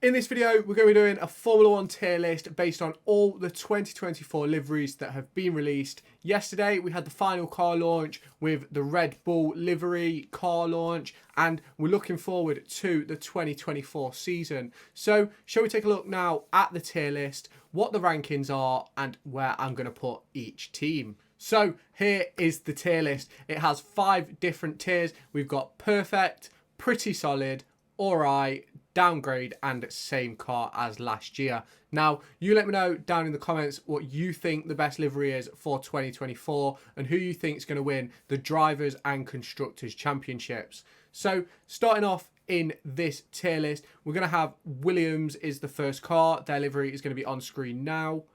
In this video, we're going to be doing a Formula 1 tier list based on all the 2024 liveries that have been released. Yesterday, we had the final car launch with the Red Bull livery car launch, and we're looking forward to the 2024 season. So, shall we take a look now at the tier list, what the rankings are, and where I'm going to put each team. So, here is the tier list. It has 5 different tiers. We've got perfect, pretty solid, alright, downgrade, and same car as last year. Now, you let me know down in the comments what you think the best livery is for 2024 and who you think is going to win the Drivers and Constructors Championships. So, starting off in this tier list, we're going to have Williams is the first car. Their livery is going to be on screen now.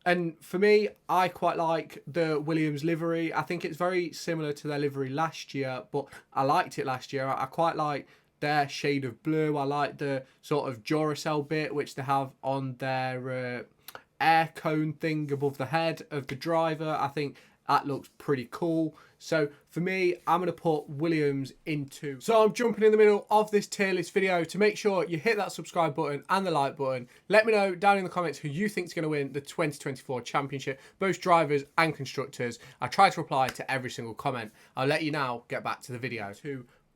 And for me, I quite like the Williams livery. I think it's very similar to their livery last year, but I liked it last year. I quite like their shade of blue. I like the sort of Duracell bit which they have on their air cone thing above the head of the driver. I think that looks pretty cool. So for me, I'm going to put Williams into. So I'm jumping in the middle of this tier list video to make sure you hit that subscribe button and the like button. Let me know down in the comments who you think is going to win the 2024 championship, both drivers and constructors. I try to reply to every single comment. I'll let you now get back to the video.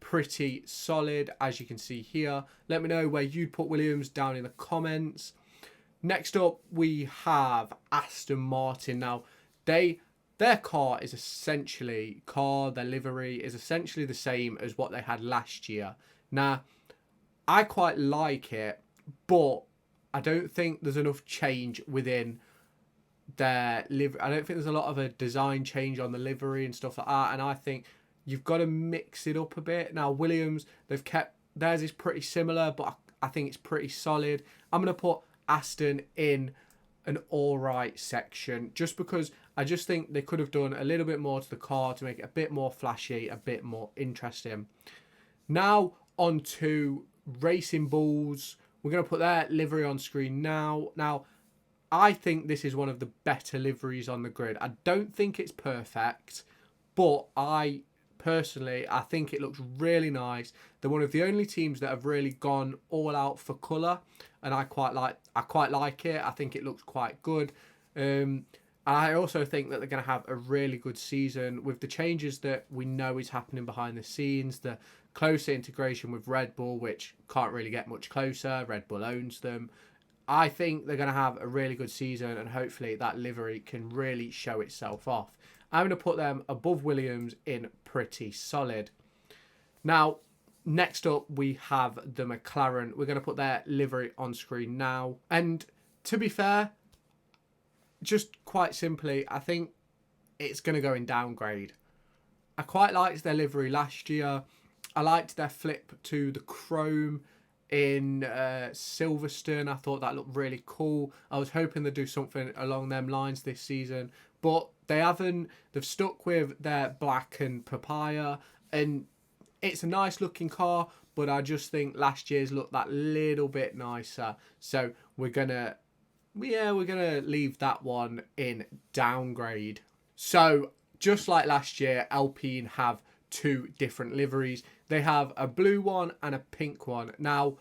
Pretty solid, as you can see here. Let me know where you'd put Williams down in the comments. Next up, we have Aston Martin. Now, their car is essentially, their livery is essentially the same as what they had last year. Now, I quite like it, but I don't think there's enough change within their livery. I don't think there's a lot of a design change on the livery and stuff like that, and I think you've got to mix it up a bit. Now, Williams, they've kept, theirs is pretty similar, but I think it's pretty solid. I'm going to put Aston in an alright section, just because I just think they could have done a little bit more to the car to make it a bit more flashy, a bit more interesting. Now, on to Racing Bulls. We're going to put their livery on screen now. Now, I think this is one of the better liveries on the grid. I don't think it's perfect, but personally, I think it looks really nice. They're one of the only teams that have really gone all out for colour, and I quite like it. I think it looks quite good. I also think that they're going to have a really good season with the changes that we know is happening behind the scenes, the closer integration with Red Bull, which can't really get much closer. Red Bull owns them. I think they're going to have a really good season, and hopefully that livery can really show itself off. I'm going to put them above Williams in pretty solid. Now, next up, we have the McLaren. We're going to put their livery on screen now. And to be fair, just quite simply, I think it's going to go in downgrade. I quite liked their livery last year. I liked their flip to the chrome in Silverstone. I thought that looked really cool. I was hoping they'd do something along them lines this season, but they haven't. They've stuck with their black and papaya, and it's a nice looking car, but I just think last year's looked that little bit nicer. So we're gonna leave that one in downgrade. So just like last year, Alpine have 2 different liveries. They have a blue one and a pink one. Now,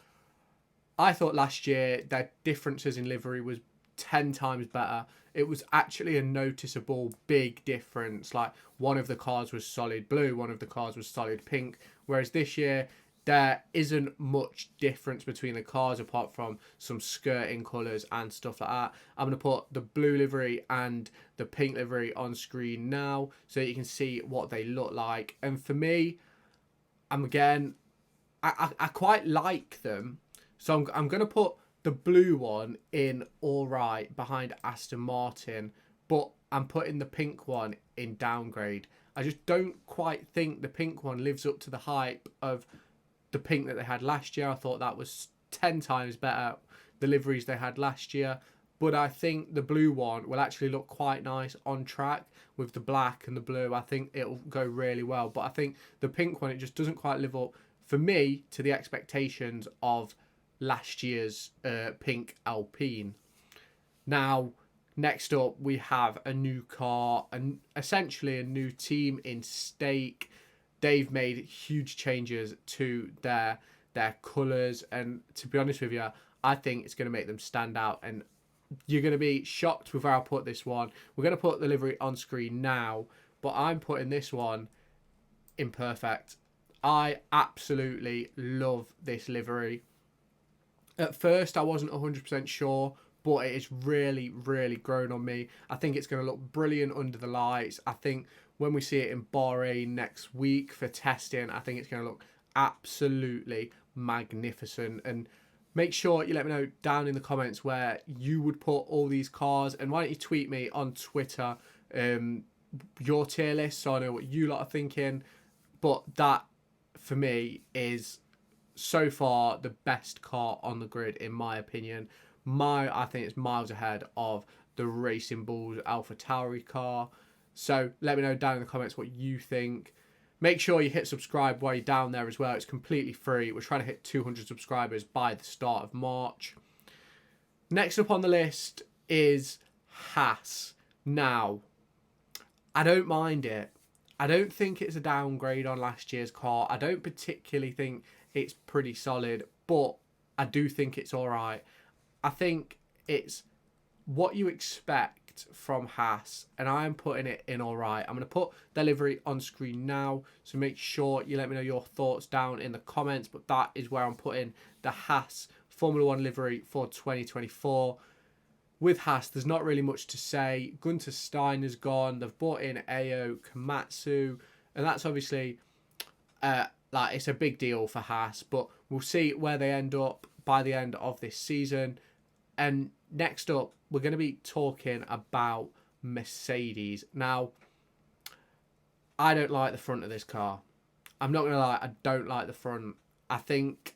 I thought last year their differences in livery was 10 times better. It was actually a noticeable big difference. Like, one of the cars was solid blue, one of the cars was solid pink. Whereas this year, there isn't much difference between the cars apart from some skirting colours and stuff like that. I'm going to put the blue livery and the pink livery on screen now so you can see what they look like. And for me, I quite like them. So I'm going to put the blue one in alright behind Aston Martin, but I'm putting the pink one in downgrade. I just don't quite think the pink one lives up to the hype of the pink that they had last year. I thought that was 10 times better, the liveries they had last year. But I think the blue one will actually look quite nice on track with the black and the blue. I think it'll go really well. But I think the pink one, it just doesn't quite live up, for me, to the expectations of last year's pink Alpine. Now, next up, we have a new car, and essentially a new team in stake. They've made huge changes to their their colours, and to be honest with you, I think it's going to make them stand out, and you're going to be shocked with where I put this one. We're going to put the livery on screen now, but I'm putting this one in perfect. I absolutely love this livery. At first, I wasn't 100% sure, but it is really, really grown on me. I think it's going to look brilliant under the lights. I think when we see it in Bahrain next week for testing, I think it's going to look absolutely magnificent. And make sure you let me know down in the comments where you would put all these cars, and why don't you tweet me on Twitter your tier list so I know what you lot are thinking. But that, for me, is so far the best car on the grid in my opinion. I think it's miles ahead of the Racing Bulls AlphaTauri car. So let me know down in the comments what you think. Make sure you hit subscribe while you're down there as well. It's completely free. We're trying to hit 200 subscribers by the start of March. Next up on the list is Haas. Now, I don't mind it. I don't think it's a downgrade on last year's car. I don't particularly think it's pretty solid, but I do think it's all right. I think it's what you expect from Haas, and I'm putting it in all right. I'm going to put their livery on screen now, so make sure you let me know your thoughts down in the comments, but that is where I'm putting the Haas Formula 1 livery for 2024. With Haas, there's not really much to say. Gunter Steiner's gone. They've brought in Ao Komatsu, and that's obviously it's a big deal for Haas, but we'll see where they end up by the end of this season. And next up, we're going to be talking about Mercedes. Now, I don't like the front of this car. I'm not going to lie, I don't like the front. I think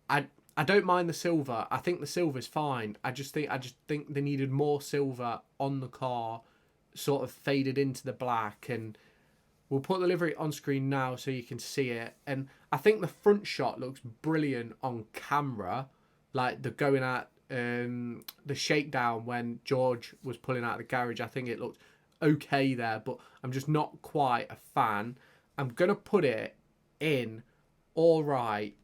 I don't mind the silver. I think the silver's fine. I just think they needed more silver on the car, sort of faded into the black. And we'll put the livery on screen now so you can see it. And I think the front shot looks brilliant on camera. Like the going at the shakedown when George was pulling out of the garage. I think it looked okay there, but I'm just not quite a fan. I'm going to put it in all right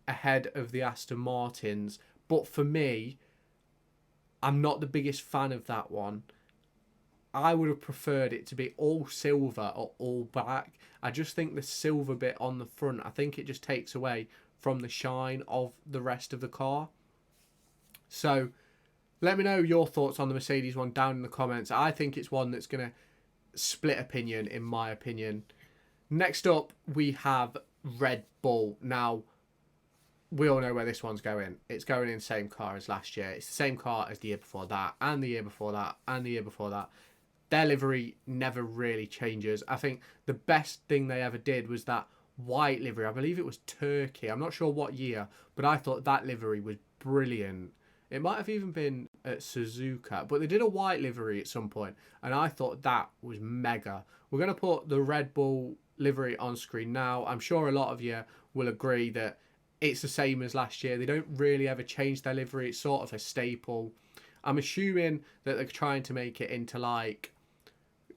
ahead of the Aston Martins, but for me, I'm not the biggest fan of that one. I would have preferred it to be all silver or all black. I just think the silver bit on the front, I think it just takes away from the shine of the rest of the car. So let me know your thoughts on the Mercedes one down in the comments. I think it's one that's going to split opinion, in my opinion. Next up, we have Red Bull. Now, we all know where this one's going. It's going in the same car as last year. It's the same car as the year before that, and the year before that, and the year before that. Their livery never really changes. I think the best thing they ever did was that white livery. I believe it was Turkey. I'm not sure what year, but I thought that livery was brilliant. It might have even been at Suzuka, but they did a white livery at some point, and I thought that was mega. We're going to put the Red Bull livery on screen now. I'm sure a lot of you will agree that it's the same as last year. They don't really ever change their livery. It's sort of a staple. I'm assuming that they're trying to make it into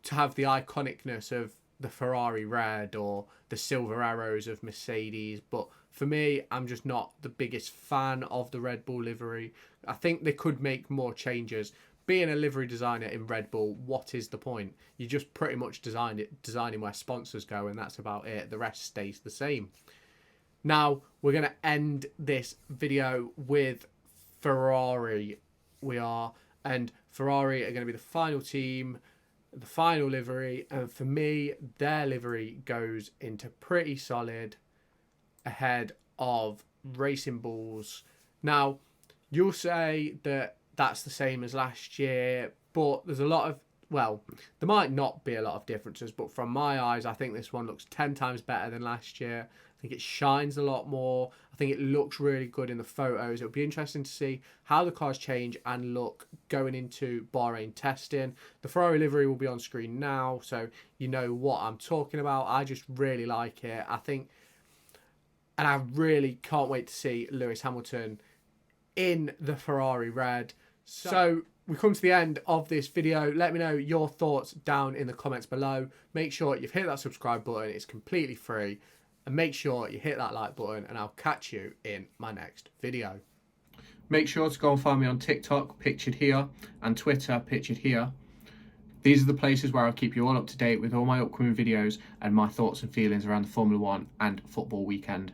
to have the iconicness of the Ferrari red or the silver arrows of Mercedes. But for me, I'm just not the biggest fan of the Red Bull livery. I think they could make more changes. Being a livery designer in Red Bull, what is the point? You just pretty much designing where sponsors go, and that's about it. The rest stays the same. Now, we're going to end this video with Ferrari. And Ferrari are going to be the final team, the final livery. And for me, their livery goes into pretty solid ahead of Racing Bulls. Now, you'll say that that's the same as last year, but there's a lot of, well, there might not be a lot of differences, but from my eyes, I think this one looks 10 times better than last year. I think it shines a lot more. I think it looks really good in the photos. It'll be interesting to see how the cars change and look going into Bahrain testing. The Ferrari livery will be on screen now, so you know what I'm talking about. I just really like it. I think, and I really can't wait to see Lewis Hamilton in the Ferrari red. So we come to the end of this video. Let me know your thoughts down in the comments below. Make sure you've hit that subscribe button. It's completely free. and make sure you hit that like button, and I'll catch you in my next video. Make sure to go and find me on TikTok, pictured here, and Twitter, pictured here. These are the places where I'll keep you all up to date with all my upcoming videos and my thoughts and feelings around the Formula 1 and football weekend.